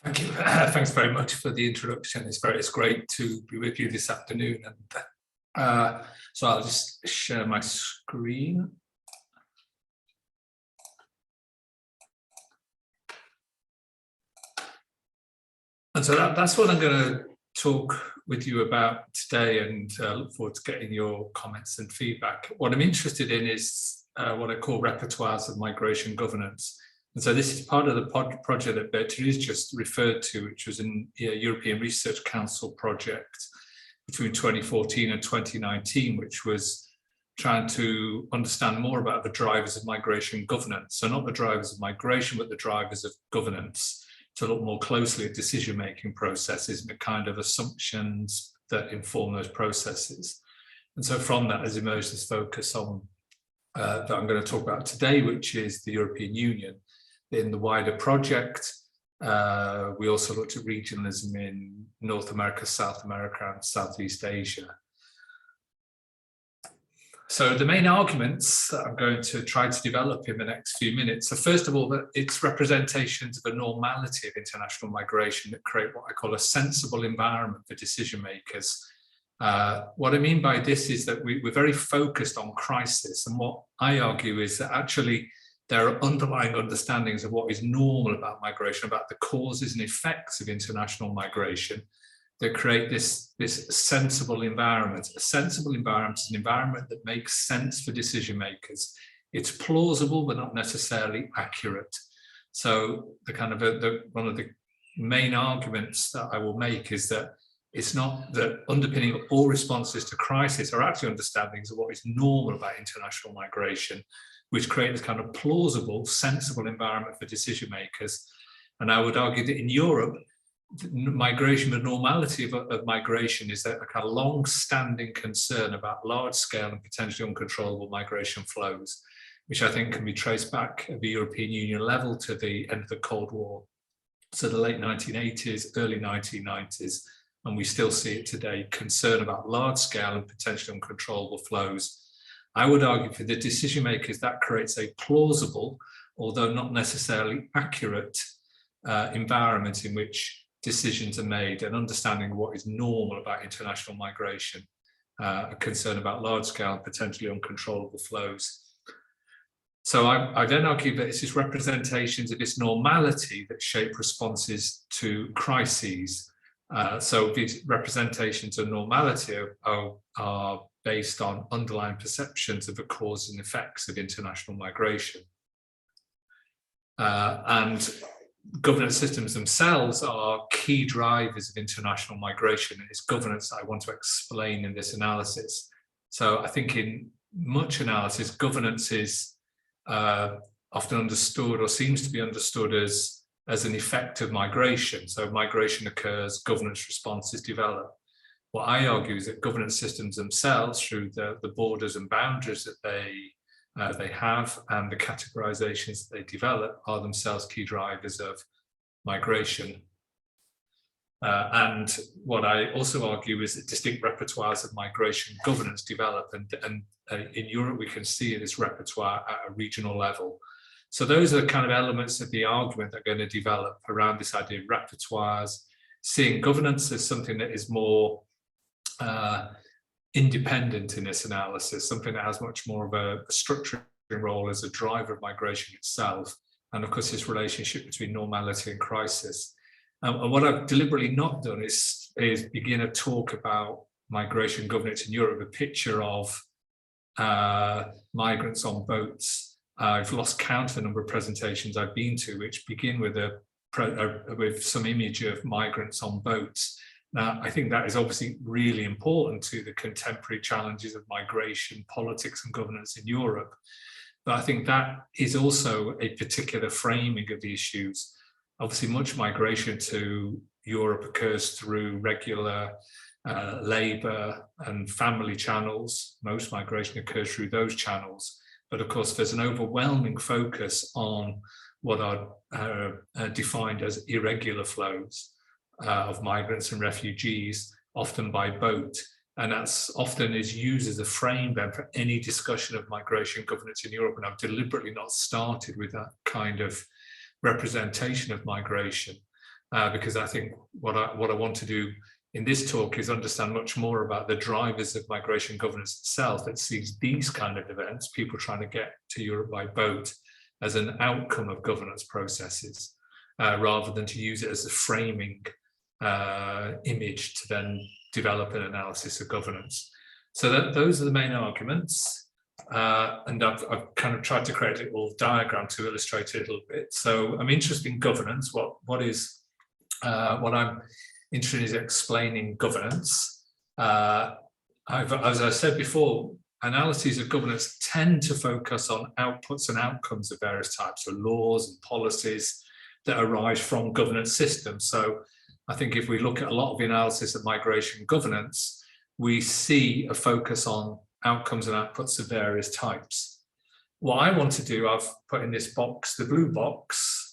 Thank you. Thanks very much for the introduction. It's great to be with you this afternoon. And so I'll just share my screen. And so that's what I'm going to talk with you about today, and look forward to getting your comments and feedback. What I'm interested in is what I call repertoires of migration governance. And so this is part of the project that Beatriz just referred to, which was a European Research Council project between 2014 and 2019, which was trying to understand more about the drivers of migration governance. So not the drivers of migration, but the drivers of governance, to look more closely at decision-making processes and the kind of assumptions that inform those processes. And so from that has emerged this focus on that I'm going to talk about today, which is the European Union. In the wider project, we also looked at regionalism in North America, South America, and Southeast Asia. So the main arguments that I'm going to try to develop in the next few minutes are, first of all, that it's representations of a normality of international migration that create what I call a sensible environment for decision makers. What I mean by this is that we're very focused on crisis, and what I argue is that actually there are underlying understandings of what is normal about migration, about the causes and effects of international migration, that create this sensible environment. A sensible environment is an environment that makes sense for decision makers. It's plausible, but not necessarily accurate. So one of the main arguments that I will make is that it's not that underpinning all responses to crisis are actually understandings of what is normal about international migration, which create this kind of plausible, sensible environment for decision makers. And I would argue that in Europe, migration, the normality of migration is a kind of long-standing concern about large-scale and potentially uncontrollable migration flows, which I think can be traced back at the European Union level to the end of the Cold War, so the late 1980s, early 1990s, and we still see it today, concern about large-scale and potentially uncontrollable flows. I would argue for the decision makers that creates a plausible, although not necessarily accurate, environment in which decisions are made, and understanding what is normal about international migration, a concern about large-scale, potentially uncontrollable flows. So I then argue that it's these representations of this normality that shape responses to crises. So these representations of normality are based on underlying perceptions of the causes and effects of international migration. And governance systems themselves are key drivers of international migration, and it's governance that I want to explain in this analysis. So I think in much analysis, governance is often understood, or seems to be understood, as an effect of migration. So migration occurs, governance responses develop. What I argue is that governance systems themselves, through the borders and boundaries that they have and the categorizations that they develop, are themselves key drivers of migration. And what I also argue is that distinct repertoires of migration governance develop, and in Europe we can see this repertoire at a regional level. So those are the kind of elements of the argument that are going to develop around this idea of repertoires, seeing governance as something that is more independent in this analysis, something that has much more of a structuring role as a driver of migration itself, and of course this relationship between normality and crisis. And what I've deliberately not done is begin a talk about migration governance in Europe, a picture of migrants on boats. I've lost count of the number of presentations I've been to, which begin with some image of migrants on boats. Now, I think that is obviously really important to the contemporary challenges of migration, politics and governance in Europe. But I think that is also a particular framing of the issues. Obviously, much migration to Europe occurs through regular labour and family channels. Most migration occurs through those channels. But of course, there's an overwhelming focus on what are defined as irregular flows of migrants and refugees, often by boat. And that's often is used as a frame then for any discussion of migration governance in Europe. And I've deliberately not started with that kind of representation of migration. because I think what I want to do in this talk is understand much more about the drivers of migration governance itself that sees these kind of events, people trying to get to Europe by boat, as an outcome of governance processes, rather than to use it as a framing image to then develop an analysis of governance. So those are the main arguments. And I've kind of tried to create a little diagram to illustrate it a little bit. So I'm interested in governance. What I'm interested in is explaining governance. As I said before, analyses of governance tend to focus on outputs and outcomes of various types of laws and policies that arise from governance systems. So I think if we look at a lot of the analysis of migration governance, we see a focus on outcomes and outputs of various types. What I want to do, I've put in this box, the blue box,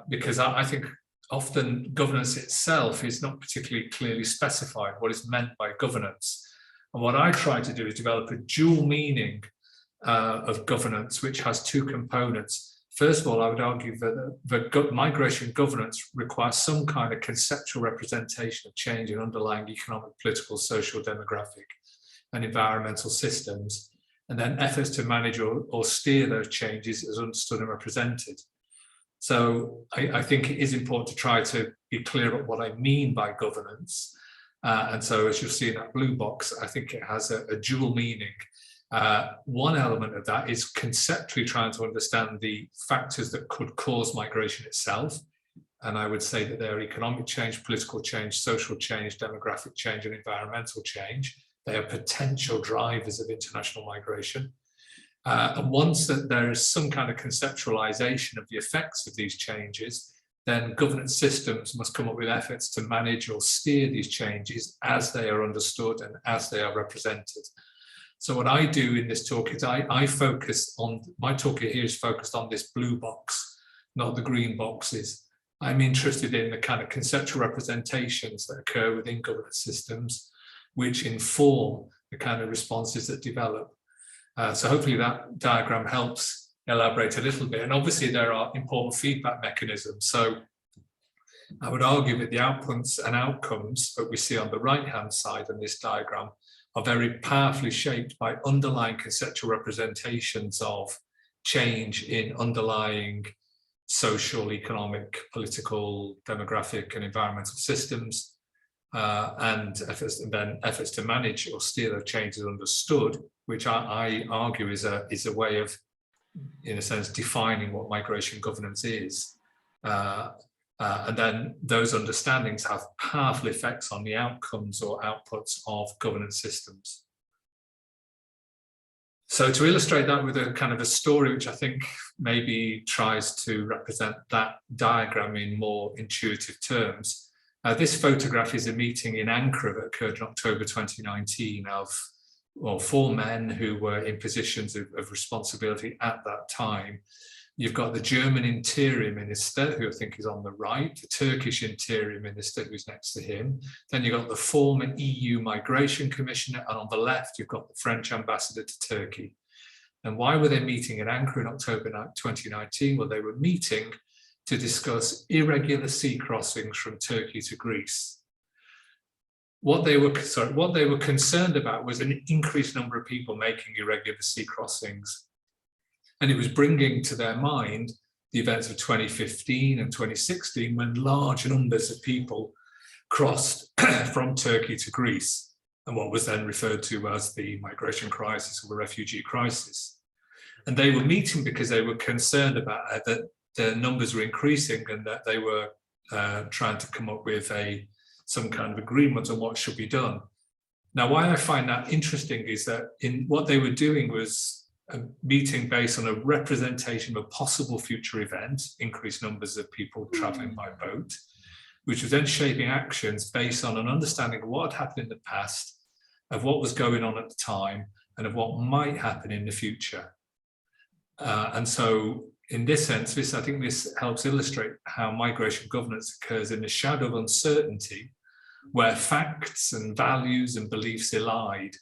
because I think often governance itself is not particularly clearly specified what is meant by governance. And what I try to do is develop a dual meaning of governance, which has two components. First of all, I would argue that migration governance requires some kind of conceptual representation of change in underlying economic, political, social, demographic, and environmental systems, and then efforts to manage or steer those changes as understood and represented. So I think it is important to try to be clear about what I mean by governance. And so as you'll see in that blue box, I think it has a dual meaning. One element of that is conceptually trying to understand the factors that could cause migration itself. And I would say that they're economic change, political change, social change, demographic change, and environmental change. They are potential drivers of international migration. And once that there is some kind of conceptualization of the effects of these changes, then governance systems must come up with efforts to manage or steer these changes as they are understood and as they are represented. So what I do in this talk is I focus on, my talk here is focused on this blue box, not the green boxes. I'm interested in the kind of conceptual representations that occur within governance systems, which inform the kind of responses that develop. So hopefully that diagram helps elaborate a little bit. And obviously there are important feedback mechanisms. So I would argue that the outputs and outcomes that we see on the right-hand side in this diagram are very powerfully shaped by underlying conceptual representations of change in underlying social, economic, political, demographic, and environmental systems, and efforts to manage or steer those changes understood, which I argue is a way of, in a sense, defining what migration governance is. And then those understandings have powerful effects on the outcomes or outputs of governance systems. So to illustrate that with a kind of a story, which I think maybe tries to represent that diagram in more intuitive terms, this photograph is a meeting in Ankara that occurred in October 2019 of, well, 4 men who were in positions of responsibility at that time. You've got the German Interior Minister, who I think is on the right, the Turkish Interior Minister, who's next to him. Then you've got the former EU Migration Commissioner, and on the left, you've got the French Ambassador to Turkey. And why were they meeting in Ankara in October 2019? Well, they were meeting to discuss irregular sea crossings from Turkey to Greece. What they were concerned about was an increased number of people making irregular sea crossings. And it was bringing to their mind the events of 2015 and 2016, when large numbers of people crossed from Turkey to Greece, and what was then referred to as the migration crisis or the refugee crisis. And they were meeting because they were concerned about that the numbers were increasing, and that they were trying to come up with some kind of agreement on what should be done. Now, why I find that interesting is that in what they were doing was a meeting based on a representation of a possible future event, increased numbers of people traveling by boat, which was then shaping actions based on an understanding of what had happened in the past, of what was going on at the time, and of what might happen in the future. And so in this sense, I think this helps illustrate how migration governance occurs in the shadow of uncertainty, where facts and values and beliefs elide,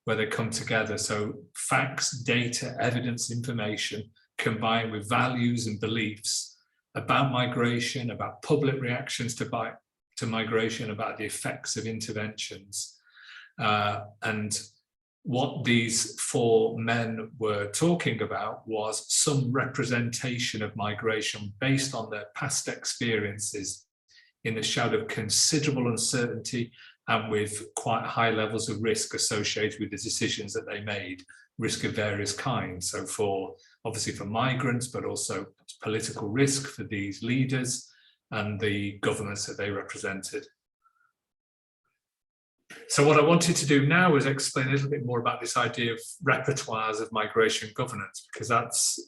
where they come together. So facts, data, evidence, information combined with values and beliefs about migration, about public reactions to migration, about the effects of interventions. And what these four men were talking about was some representation of migration based on their past experiences in the shadow of considerable uncertainty and with quite high levels of risk associated with the decisions that they made, risk of various kinds. So obviously for migrants, but also political risk for these leaders and the governments that they represented. So what I wanted to do now is explain a little bit more about this idea of repertoires of migration governance, because that's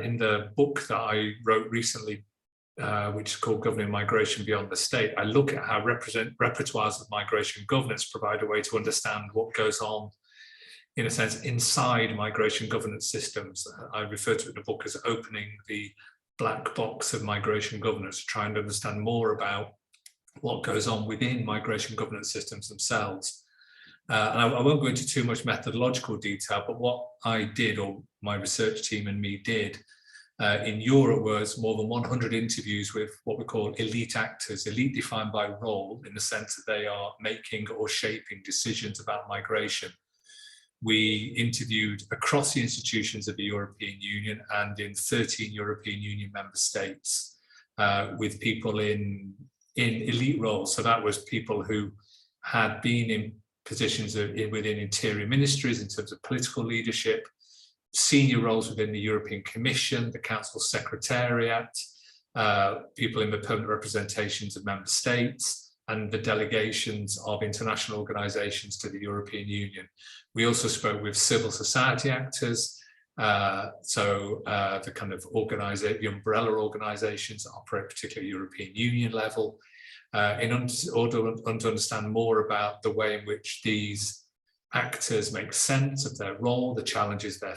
in the book that I wrote recently, which is called Governing Migration Beyond the State. I look at how repertoires of migration governance provide a way to understand what goes on, in a sense, inside migration governance systems. I refer to it in the book as opening the black box of migration governance, trying to understand more about what goes on within migration governance systems themselves. And I won't go into too much methodological detail, but what I did, or my research team and me did, in Europe was more than 100 interviews with what we call elite actors, elite defined by role, in the sense that they are making or shaping decisions about migration. We interviewed across the institutions of the European Union and in 13 European Union member states, with people in elite roles. So that was people who had been in positions within interior ministries in terms of political leadership, senior roles within the European Commission, the Council Secretariat, people in the permanent representations of member states, and the delegations of international organizations to the European Union. We also spoke with civil society actors, the kind of the umbrella organizations that operate particularly European Union level, in order to understand more about the way in which these actors make sense of their role, the challenges they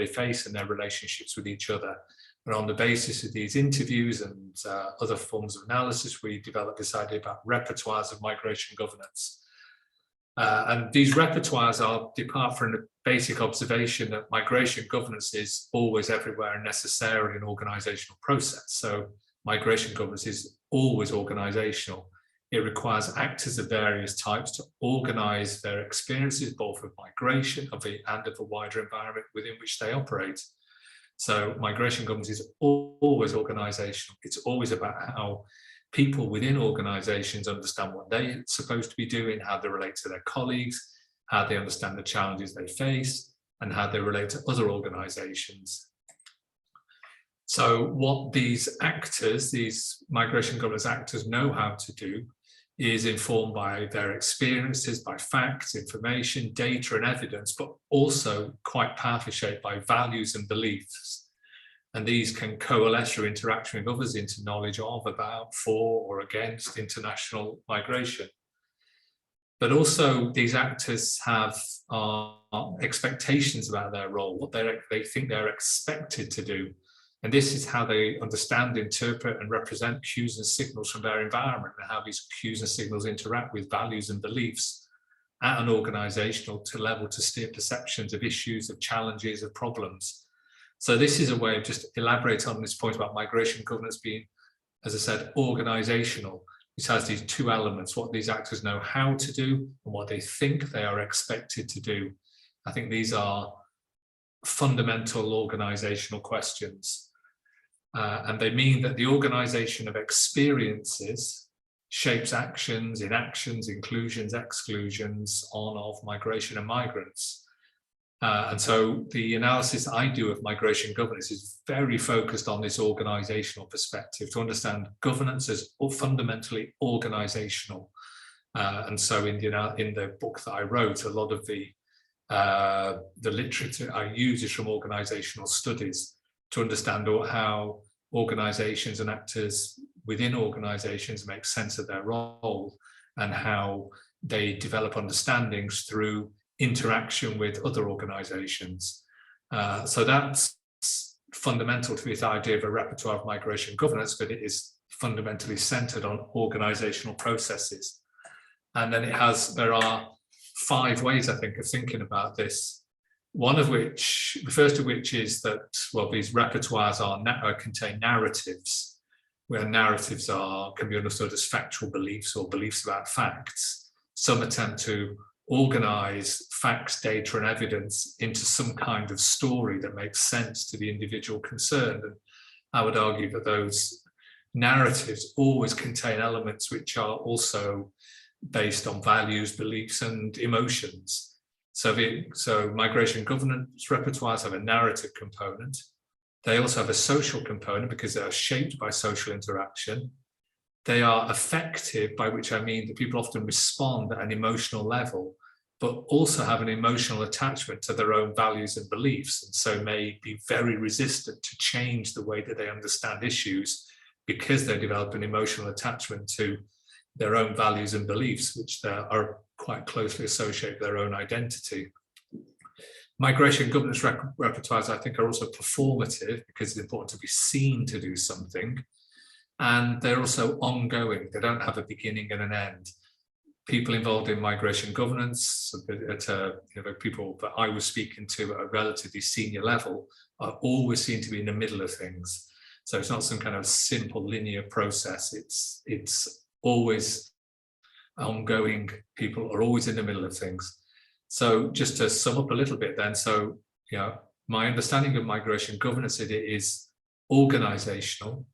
face and their relationships with each other. And on the basis of these interviews and other forms of analysis, we developed this idea about repertoires of migration governance. And these repertoires depart from the basic observation that migration governance is always, everywhere, and necessarily an organizational process. So migration governance is always organizational. It requires actors of various types to organize their experiences, both of migration and of the wider environment within which they operate. So migration governance is always organizational. It's always about how people within organizations understand what they're supposed to be doing, how they relate to their colleagues, how they understand the challenges they face, and how they relate to other organizations. So what these actors, these migration governance actors, know how to do is informed by their experiences, by facts, information, data, and evidence, but also quite powerfully shaped by values and beliefs. And these can coalesce through interaction with others into knowledge of, about, for, or against international migration. But also these actors have expectations about their role, what they think they're expected to do. And this is how they understand, interpret, and represent cues and signals from their environment, and how these cues and signals interact with values and beliefs at an organizational level to steer perceptions of issues, of challenges, of problems. So this is a way of just elaborating on this point about migration governance being, as I said, organizational, which has these two elements: what these actors know how to do and what they think they are expected to do. I think these are fundamental organizational questions. And they mean that the organization of experiences shapes actions, inactions, inclusions, exclusions on, of migration and migrants. And so the analysis I do of migration governance is very focused on this organizational perspective, to understand governance as fundamentally organizational. And so in the book that I wrote, a lot of the literature I use is from organizational studies to understand how organizations and actors within organizations make sense of their role, and how they develop understandings through interaction with other organizations. So that's fundamental to this idea of a repertoire of migration governance, but it is fundamentally centered on organizational processes. And then there are 5 ways, I think, of thinking about this. The first of which is that, well, these repertoires contain narratives. where narratives can be understood as factual beliefs or beliefs about facts. Some attempt to organize facts, data, and evidence into some kind of story that makes sense to the individual concerned. And I would argue that those narratives always contain elements which are also based on values, beliefs, and emotions. So migration governance repertoires have a narrative component. They also have a social component because they are shaped by social interaction. They are affective, by which I mean that people often respond at an emotional level, but also have an emotional attachment to their own values and beliefs, and so may be very resistant to change the way that they understand issues because they develop an emotional attachment to their own values and beliefs, which are quite closely associated with their own identity. Migration governance repertoires, I think, are also performative because it's important to be seen to do something. And they're also ongoing. They don't have a beginning and an end. People involved in migration governance, people that I was speaking to at a relatively senior level, are always seen to be in the middle of things. So it's not some kind of simple linear process. It's always ongoing. People are always in the middle of things. So just to sum up a little bit then, so my understanding of migration governance, it is organizational.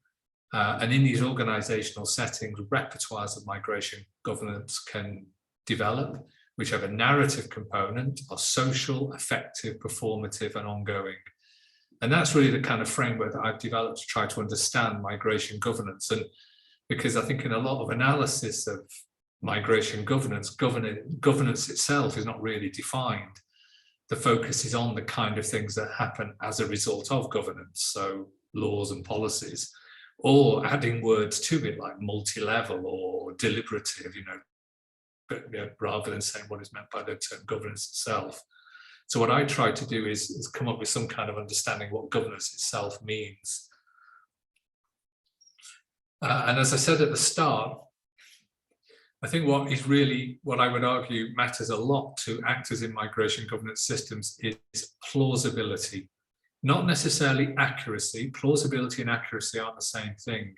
And in these organizational settings, repertoires of migration governance can develop, which have a narrative component, are social, affective, performative, and ongoing. And that's really the kind of framework that I've developed to try to understand migration governance. And because I think in a lot of analysis of migration governance itself is not really defined. The focus is on the kind of things that happen as a result of governance, so laws and policies, or adding words to it like multi-level or deliberative, rather than saying what is meant by the term governance itself. So what I try to do is come up with some kind of understanding what governance itself means. And as I said at the start, I think what I would argue matters a lot to actors in migration governance systems is plausibility, not necessarily accuracy. Plausibility and accuracy aren't the same thing.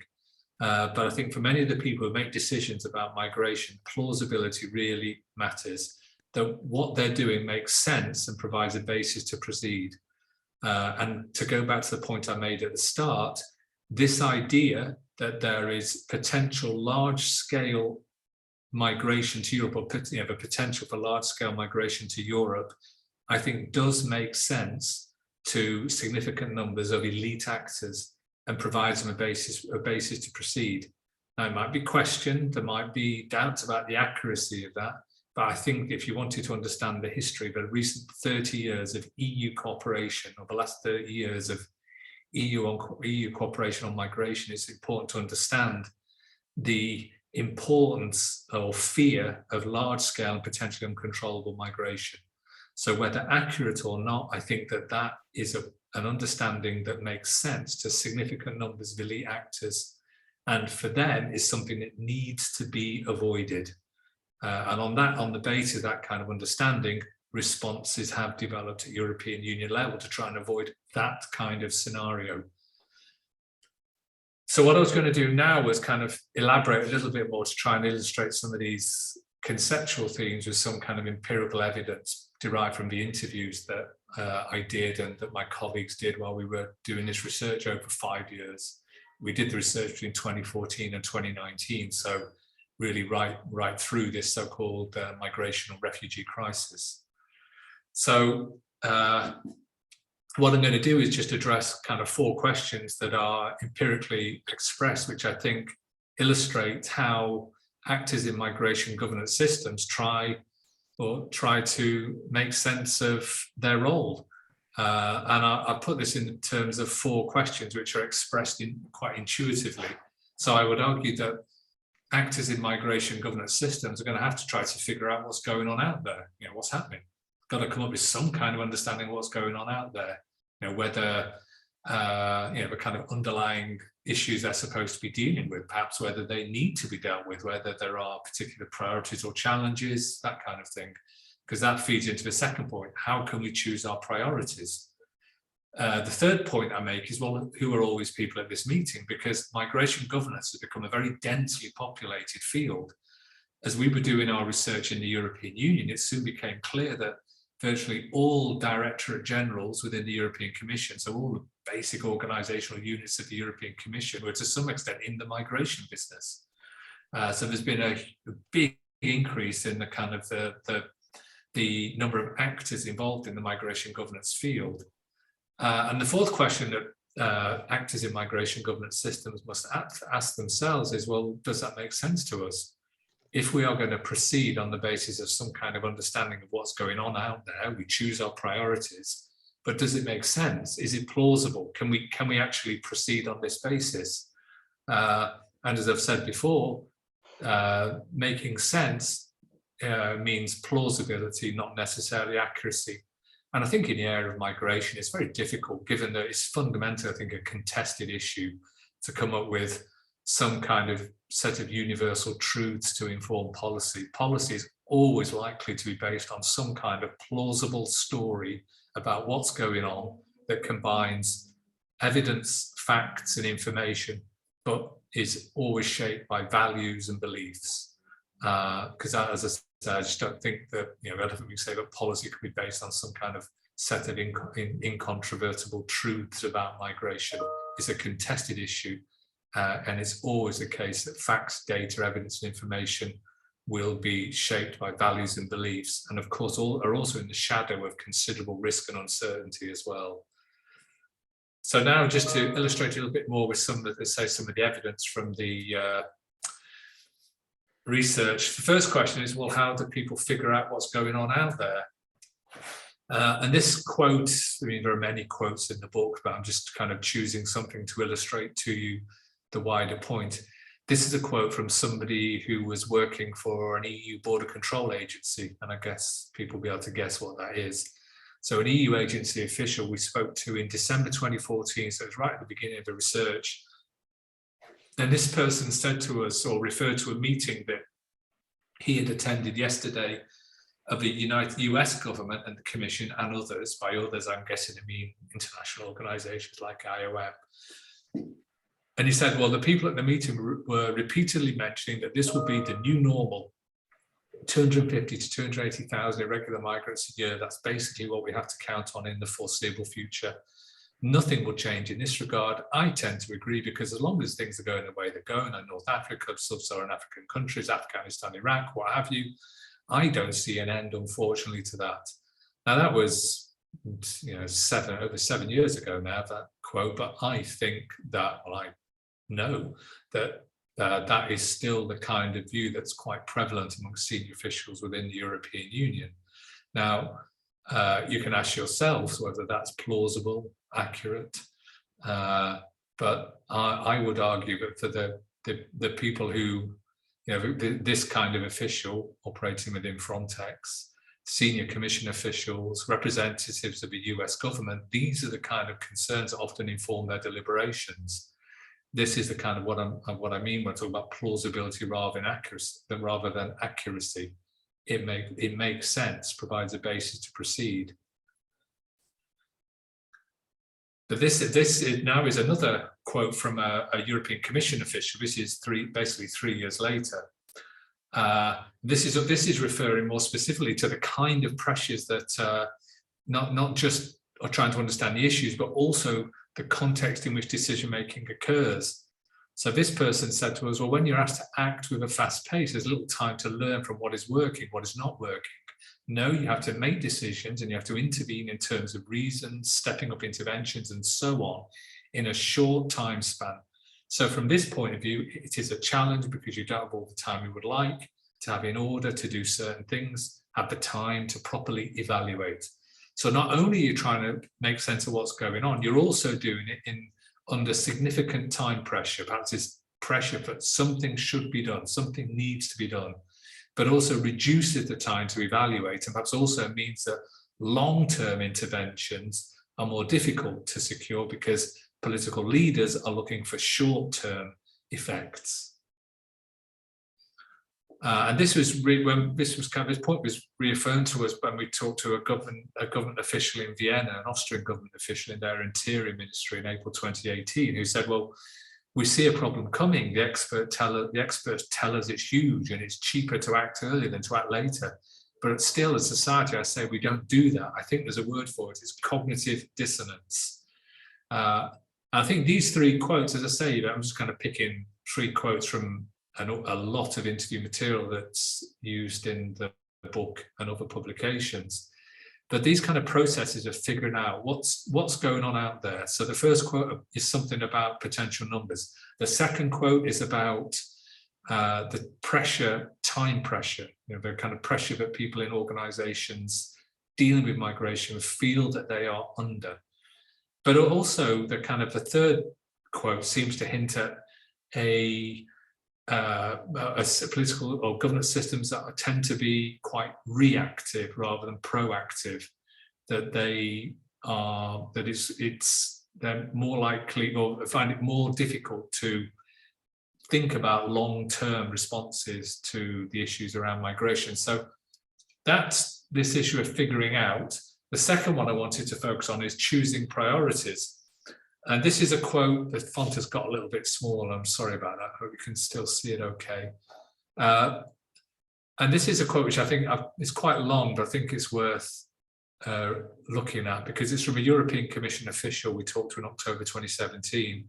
But I think for many of the people who make decisions about migration, plausibility really matters, that what they're doing makes sense and provides a basis to proceed. And to go back to the point I made at the start, this idea that there is potential large-scale migration to Europe, or the potential for large-scale migration to Europe, I think does make sense to significant numbers of elite actors and provides them a basis to proceed. Now, it might be questioned, there might be doubts about the accuracy of that, but I think if you wanted to understand the history of the recent 30 years of EU cooperation, or the last 30 years of EU cooperation on migration, it's important to understand the importance or fear of large-scale and potentially uncontrollable migration. So whether accurate or not, I think that is an understanding that makes sense to significant numbers of elite actors, and for them is something that needs to be avoided. And on the basis of that kind of understanding, responses have developed at European Union level to try and avoid that kind of scenario. So what I was going to do now was kind of elaborate a little bit more to try and illustrate some of these conceptual themes with some kind of empirical evidence derived from the interviews that I did and that my colleagues did while we were doing this research over 5 years. We did the research between 2014 and 2019, so really right through this so-called migration or refugee crisis. So what I'm going to do is just address kind of 4 questions that are empirically expressed, which I think illustrate how actors in migration governance systems try to make sense of their role. And I put this in terms of 4 questions which are expressed quite intuitively. So I would argue that actors in migration governance systems are going to have to try to figure out what's going on out there, what's happening. Got to come up with some kind of understanding of what's going on out there, whether the kind of underlying issues they're supposed to be dealing with, perhaps whether they need to be dealt with, whether there are particular priorities or challenges, that kind of thing, because that feeds into the second point. How can we choose our priorities? The third point I make is, well, who are all these people at this meeting? Because migration governance has become a very densely populated field. As we were doing our research in the European Union, it soon became clear that virtually all directorate generals within the European Commission, so all the basic organizational units of the European Commission, were to some extent in the migration business. So there's been a big increase in the kind of the number of actors involved in the migration governance field. And the fourth question that actors in migration governance systems must ask themselves is, well, does that make sense to us? If we are going to proceed on the basis of some kind of understanding of what's going on out there, we choose our priorities, but does it make sense? Is it plausible? Can we actually proceed on this basis? And as I've said before, making sense means plausibility, not necessarily accuracy. And I think in the area of migration, it's very difficult, given that it's fundamentally, I think, a contested issue, to come up with some kind of set of universal truths to inform policy. Policy is always likely to be based on some kind of plausible story about what's going on that combines evidence, facts, and information, but is always shaped by values and beliefs. Because as I said, I just don't think that, I don't think we can say that policy can be based on some kind of set of incontrovertible truths about migration. It's a contested issue. And it's always the case that facts, data, evidence, and information will be shaped by values and beliefs, and of course are also in the shadow of considerable risk and uncertainty as well. So now, just to illustrate a little bit more with some of the evidence from the research, the first question is, well, how do people figure out what's going on out there? And this quote, I mean, there are many quotes in the book, but I'm just kind of choosing something to illustrate to you the wider point. This is a quote from somebody who was working for an EU border control agency, and I guess people will be able to guess what that is. So an EU agency official we spoke to in December 2014, so it's right at the beginning of the research. And this person said to us, or referred to a meeting that he had attended yesterday of the US government and the Commission and others. By others, I'm guessing I mean international organizations like IOM. And he said, well, the people at the meeting were repeatedly mentioning that this would be the new normal, 250 to 280,000 irregular migrants a year. That's basically what we have to count on in the foreseeable future. Nothing will change in this regard. I tend to agree, because as long as things are going the way they're going in North Africa, sub-Saharan African countries, Afghanistan, Iraq, what have you, I don't see an end, unfortunately, to that. Now, that was over 7 years ago now, that quote, but I think that, well, I know that that is still the kind of view that's quite prevalent among senior officials within the European Union. Now, you can ask yourselves whether that's plausible, accurate, but I would argue that for the people who, this kind of official operating within Frontex, senior commission officials, representatives of the US government, these are the kind of concerns that often inform their deliberations. This is the kind of what I mean when I talk about plausibility rather than accuracy. It makes sense, provides a basis to proceed. But this now is another quote from a European Commission official. This is basically 3 years later. This is referring more specifically to the kind of pressures that not just are trying to understand the issues, but also the context in which decision-making occurs. So this person said to us, well, when you're asked to act with a fast pace, there's little time to learn from what is working, what is not working. No, you have to make decisions and you have to intervene in terms of reasons, stepping up interventions and so on in a short time span. So from this point of view, it is a challenge because you don't have all the time you would like to have in order to do certain things, have the time to properly evaluate. So not only are you trying to make sense of what's going on, you're also doing it under significant time pressure. Perhaps it's pressure that something should be done, something needs to be done, but also reduces the time to evaluate, and perhaps also means that long-term interventions are more difficult to secure because political leaders are looking for short-term effects. And this was when this point was reaffirmed to us when we talked to a government official in Vienna, an Austrian government official in their interior ministry in April 2018, who said, well, we see a problem coming. The experts tell us it's huge and it's cheaper to act early than to act later. But still, as a society, I say we don't do that. I think there's a word for it. It's cognitive dissonance. I think these three quotes, as I say, I'm just kind of picking three quotes from a lot of interview material that's used in the book and other publications. But these kind of processes of figuring out what's going on out there. So the first quote is something about potential numbers. The second quote is about the pressure, time pressure, the kind of pressure that people in organizations dealing with migration feel that they are under. But also the third quote seems to hint at a political or governance systems that tend to be quite reactive rather than proactive, that they're more likely or find it more difficult to think about long-term responses to the issues around migration. So that's this issue of figuring out. The second one I wanted to focus on is choosing priorities. And this is a quote, the font has got a little bit small, I'm sorry about that, I hope you can still see it okay. And this is a quote which I think is quite long, but I think it's worth looking at because it's from a European Commission official we talked to in October 2017.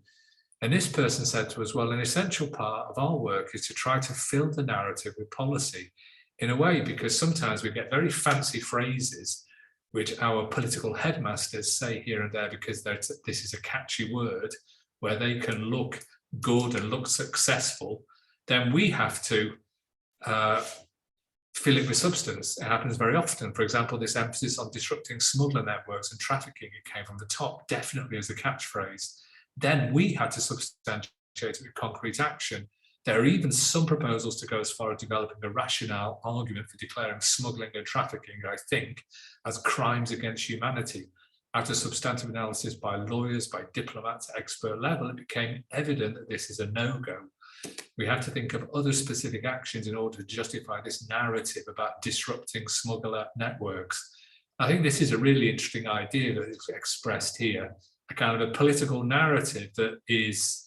And this person said to us, well, an essential part of our work is to try to fill the narrative with policy in a way, because sometimes we get very fancy phrases which our political headmasters say here and there because this is a catchy word where they can look good and look successful, then we have to fill it with substance. It happens very often. For example, this emphasis on disrupting smuggler networks and trafficking, it came from the top, definitely as a catchphrase. Then we had to substantiate it with concrete action. There are even some proposals to go as far as developing a rationale argument for declaring smuggling and trafficking, I think, as crimes against humanity. After substantive analysis by lawyers, by diplomats at expert level, it became evident that this is a no-go. We have to think of other specific actions in order to justify this narrative about disrupting smuggler networks. I think this is a really interesting idea that is expressed here, a kind of a political narrative that is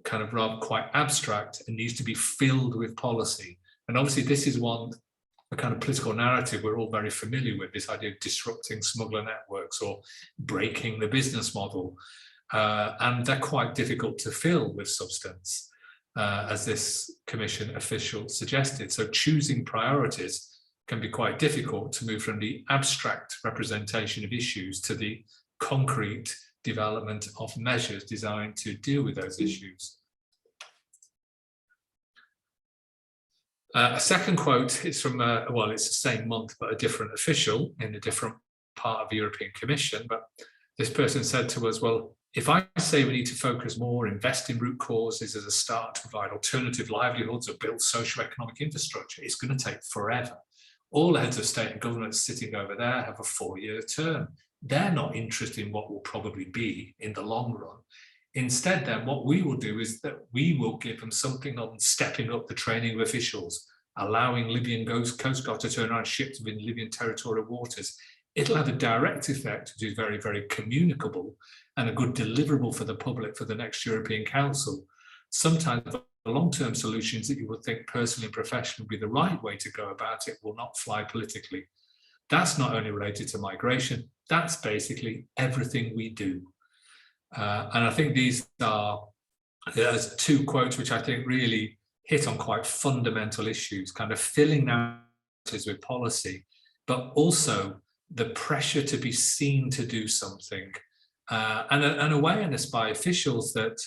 kind of rather quite abstract and needs to be filled with policy. And obviously this is a kind of political narrative we're all very familiar with, this idea of disrupting smuggler networks or breaking the business model. And they're quite difficult to fill with substance, as this commission official suggested. So choosing priorities can be quite difficult to move from the abstract representation of issues to the concrete development of measures designed to deal with those issues. A second quote is from, well, it's the same month, but a different official in a different part of the European Commission. But this person said to us, well, if I say we need to focus more, invest in root causes as a start to provide alternative livelihoods or build socio-economic infrastructure, it's going to take forever. All the heads of state and government sitting over there have a 4-year term. They're not interested in what will probably be in the long run. Instead, then, what we will do is that we will give them something on stepping up the training of officials, allowing Libyan Coast Guard to turn around ships within Libyan territorial waters. It'll have a direct effect, which is very, very communicable and a good deliverable for the public for the next European Council. Sometimes the long-term solutions that you would think personally and professionally would be the right way to go about it will not fly politically. That's not only related to migration, that's basically everything we do. And I think these are, there's two quotes which I think really hit on quite fundamental issues, kind of filling narratives with policy, but also the pressure to be seen to do something, and an awareness by officials that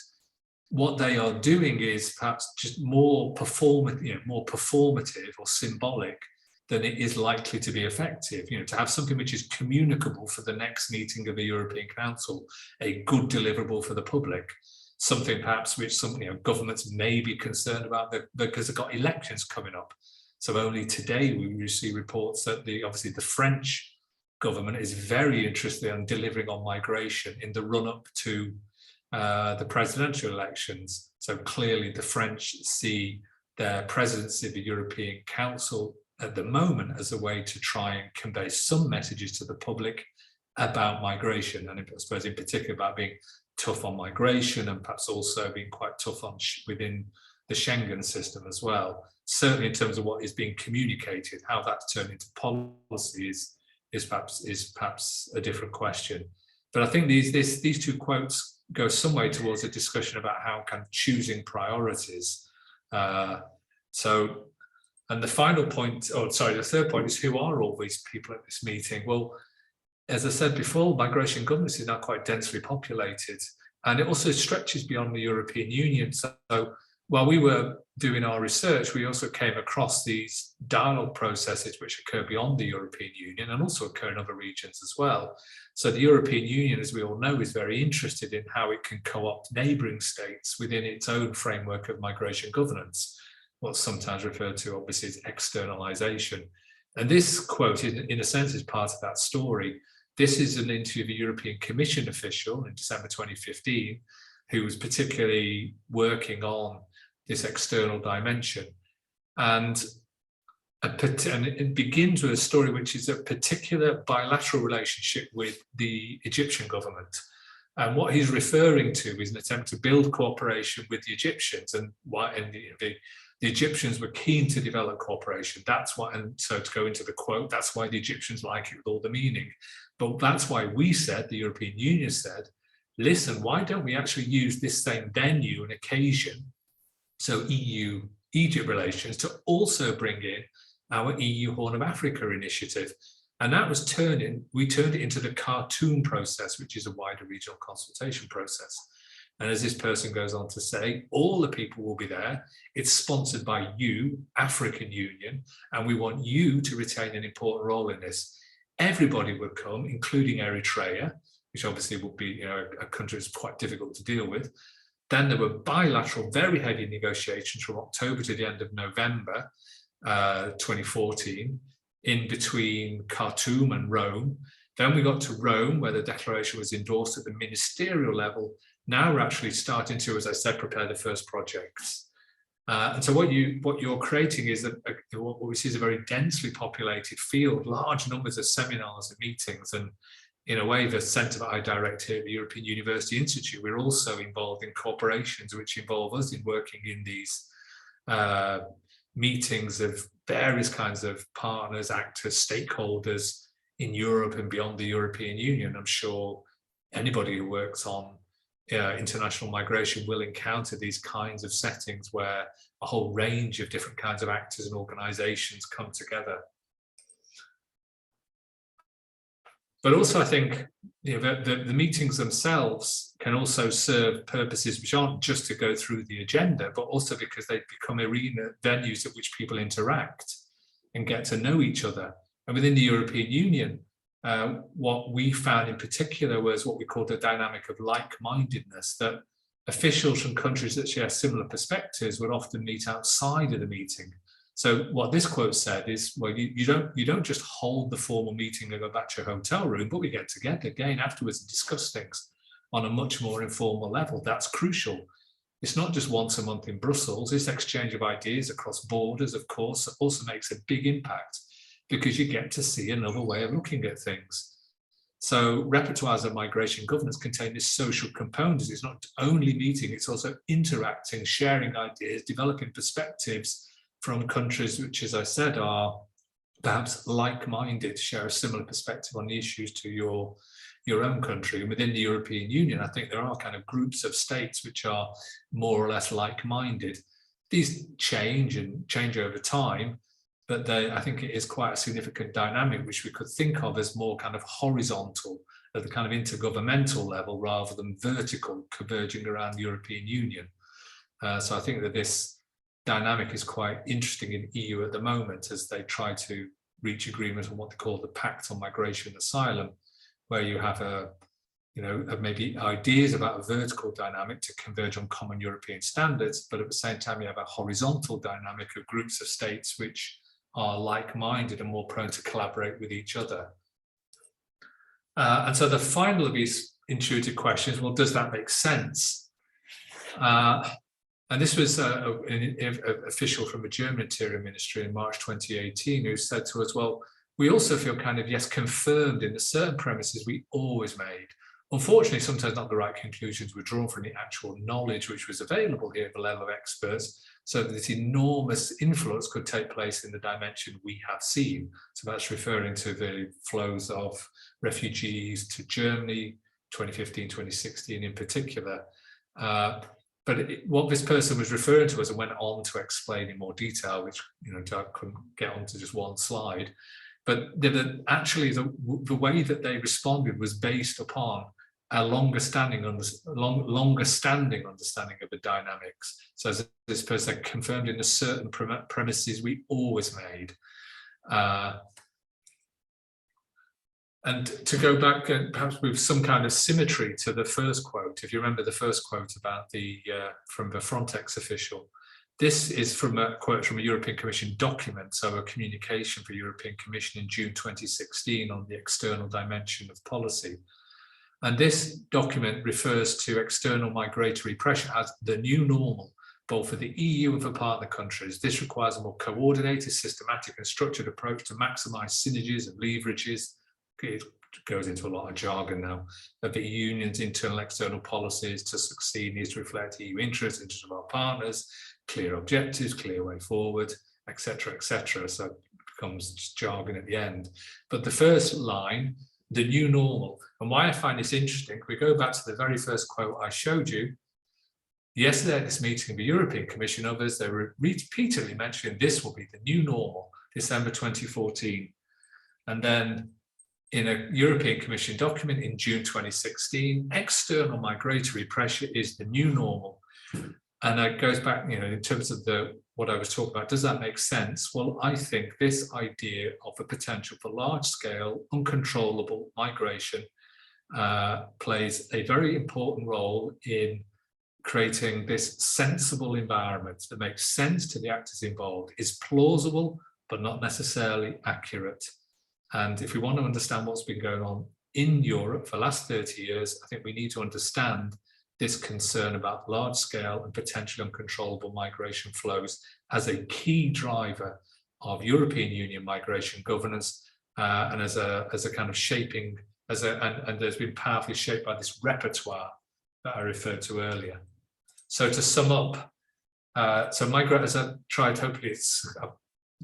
what they are doing is perhaps just more performative or symbolic than it is likely to be effective. To have something which is communicable for the next meeting of the European Council, a good deliverable for the public, something perhaps which some governments may be concerned about because they've got elections coming up. So only today we receive reports that obviously the French government is very interested in delivering on migration in the run-up to the presidential elections. So clearly the French see their presidency of the European Council at the moment as a way to try and convey some messages to the public about migration, and I suppose in particular about being tough on migration, and perhaps also being quite tough on within the Schengen system as well. Certainly in terms of what is being communicated, how that's turned into policy is perhaps a different question. But I think these two quotes go some way towards a discussion about how kind of choosing priorities. And the final point, the third point is, who are all these people at this meeting? Well, as I said before, migration governance is now quite densely populated, and it also stretches beyond the European Union. So while we were doing our research, we also came across these dialogue processes which occur beyond the European Union and also occur in other regions as well. So the European Union, as we all know, is very interested in how it can co-opt neighbouring states within its own framework of migration governance, what's sometimes referred to obviously as externalization. And this quote, in a sense, is part of that story. This is an interview of a European Commission official in December 2015, who was particularly working on this external dimension. And it begins with a story which is a particular bilateral relationship with the Egyptian government. And what he's referring to is an attempt to build cooperation with the Egyptians, and the Egyptians were keen to develop cooperation. That's why, and so to go into the quote, that's why the Egyptians like it with all the meaning. But that's why we said, the European Union said, listen, why don't we actually use this same venue and occasion, so EU-Egypt relations, to also bring in our EU Horn of Africa initiative. And that was we turned it into the Khartoum process, which is a wider regional consultation process. And as this person goes on to say, all the people will be there. It's sponsored by you, African Union, and we want you to retain an important role in this. Everybody would come, including Eritrea, which obviously would be a country that's quite difficult to deal with. Then there were bilateral, very heavy negotiations from October to the end of November 2014, in between Khartoum and Rome. Then we got to Rome, where the declaration was endorsed at the ministerial level. Now we're actually starting to, as I said, prepare the first projects. And so what you're creating is what we see is a very densely populated field, large numbers of seminars and meetings. And in a way, the centre that I direct here at the European University Institute, we're also involved in corporations which involve us in working in these meetings of various kinds of partners, actors, stakeholders in Europe and beyond the European Union. I'm sure anybody who works on international migration will encounter these kinds of settings where a whole range of different kinds of actors and organizations come together. But also I think the meetings themselves can also serve purposes which aren't just to go through the agenda, but also because they become arena venues at which people interact and get to know each other. And within the European Union, what we found in particular was what we call the dynamic of like-mindedness, that officials from countries that share similar perspectives would often meet outside of the meeting. So what this quote said is, well, you don't just hold the formal meeting and go back to your hotel room, but we get together again afterwards and discuss things on a much more informal level. That's crucial. It's not just once a month in Brussels. This exchange of ideas across borders, of course, also makes a big impact, because you get to see another way of looking at things. So repertoires of migration governance contain this social component. It's not only meeting, it's also interacting, sharing ideas, developing perspectives from countries which, as I said, are perhaps like-minded, share a similar perspective on the issues to your own country. And within the European Union, I think there are kind of groups of states which are more or less like-minded. These change over time, but I think it is quite a significant dynamic which we could think of as more kind of horizontal at the kind of intergovernmental level rather than vertical, converging around the European Union. So I think that this dynamic is quite interesting in EU at the moment as they try to reach agreement on what they call the Pact on Migration and Asylum, where you have maybe ideas about a vertical dynamic to converge on common European standards, but at the same time you have a horizontal dynamic of groups of states which are like-minded and more prone to collaborate with each other. And so the final of these intuitive questions, well, does that make sense? And this was an official from the German Interior Ministry in March 2018 who said to us, well, we also feel kind of, yes, confirmed in the certain premises we always made. Unfortunately, sometimes not the right conclusions were drawn from the actual knowledge which was available here at the level of experts, so that this enormous influence could take place in the dimension we have seen. So that's referring to the flows of refugees to Germany, 2015, 2016 in particular. But what this person was referring to as and went on to explain in more detail, which I couldn't get onto just one slide, but actually the way that they responded was based upon a longer standing understanding of the dynamics. So as this person confirmed in the certain premises we always made. And to go back and perhaps with some kind of symmetry to the first quote, if you remember the first quote about from the Frontex official, this is from a quote from a European Commission document, so a communication for European Commission in June 2016 on the external dimension of policy. And this document refers to external migratory pressure as the new normal, both for the EU and for partner countries. This requires a more coordinated, systematic and structured approach to maximise synergies and leverages. It goes into a lot of jargon now, of the union's internal external policies to succeed needs to reflect EU interests, interests of our partners, clear objectives, clear way forward, etc., etc. So it becomes just jargon at the end. But the first line, the new normal, and why I find this interesting, we go back to the very first quote I showed you. Yesterday at this meeting of the European Commission, others, they were repeatedly mentioning this will be the new normal, December 2014. And then in a European Commission document in June 2016, external migratory pressure is the new normal. And it goes back, in terms of what I was talking about, does that make sense? Well, I think this idea of the potential for large-scale, uncontrollable migration plays a very important role in creating this sensible environment that makes sense to the actors involved, is plausible, but not necessarily accurate. And if we want to understand what's been going on in Europe for the last 30 years, I think we need to understand this concern about large-scale and potentially uncontrollable migration flows as a key driver of European Union migration governance and as a kind of shaping, and has been powerfully shaped by this repertoire that I referred to earlier. So to sum up, as I've tried, hopefully I've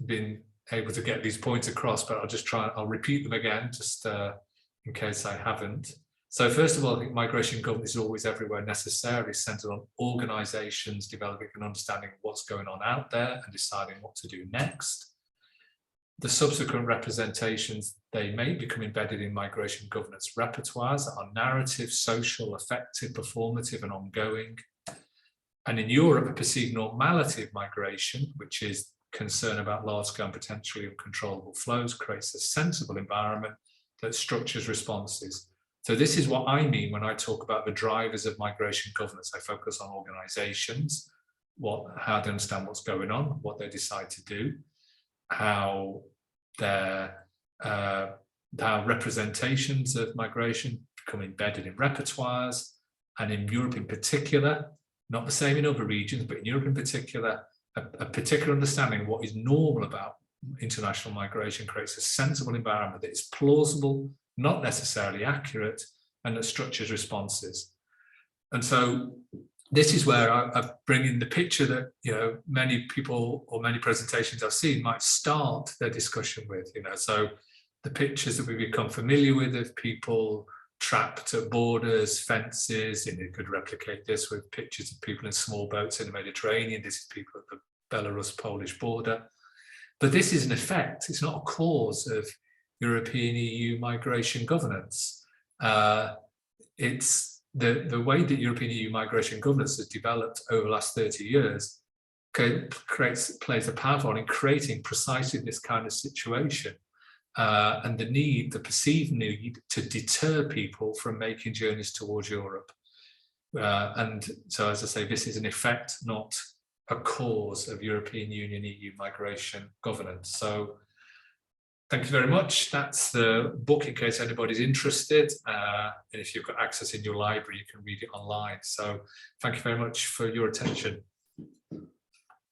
been able to get these points across, but I'll repeat them again, just in case I haven't. So first of all, I think migration governance is always everywhere necessarily centered on organizations developing an understanding of what's going on out there and deciding what to do next. The subsequent representations, they may become embedded in migration governance repertoires that are narrative, social, affective, performative, and ongoing. And in Europe, a perceived normality of migration, which is concern about large-scale and potentially uncontrollable flows, creates a sensible environment that structures responses. So this is what I mean when I talk about the drivers of migration governance. I focus on organizations, how they understand what's going on, what they decide to do, how representations of migration become embedded in repertoires, and in Europe in particular, not the same in other regions, but in Europe in particular, a particular understanding of what is normal about international migration creates a sensible environment that is plausible, not necessarily accurate, and that structures responses. And so this is where I bring in the picture that many people or many presentations I've seen might start their discussion with. So the pictures that we become familiar with of people trapped at borders, fences, and you could replicate this with pictures of people in small boats in the Mediterranean. This is people at the Belarus-Polish border. But this is an effect, it's not a cause of European EU migration governance. It's the way that European EU migration governance has developed over the last 30 years plays a powerful role in creating precisely this kind of situation and the perceived need to deter people from making journeys towards Europe. And so, as I say, this is an effect, not a cause of European Union EU migration governance. So thank you very much. That's the book in case anybody's interested. And if you've got access in your library, you can read it online. So thank you very much for your attention.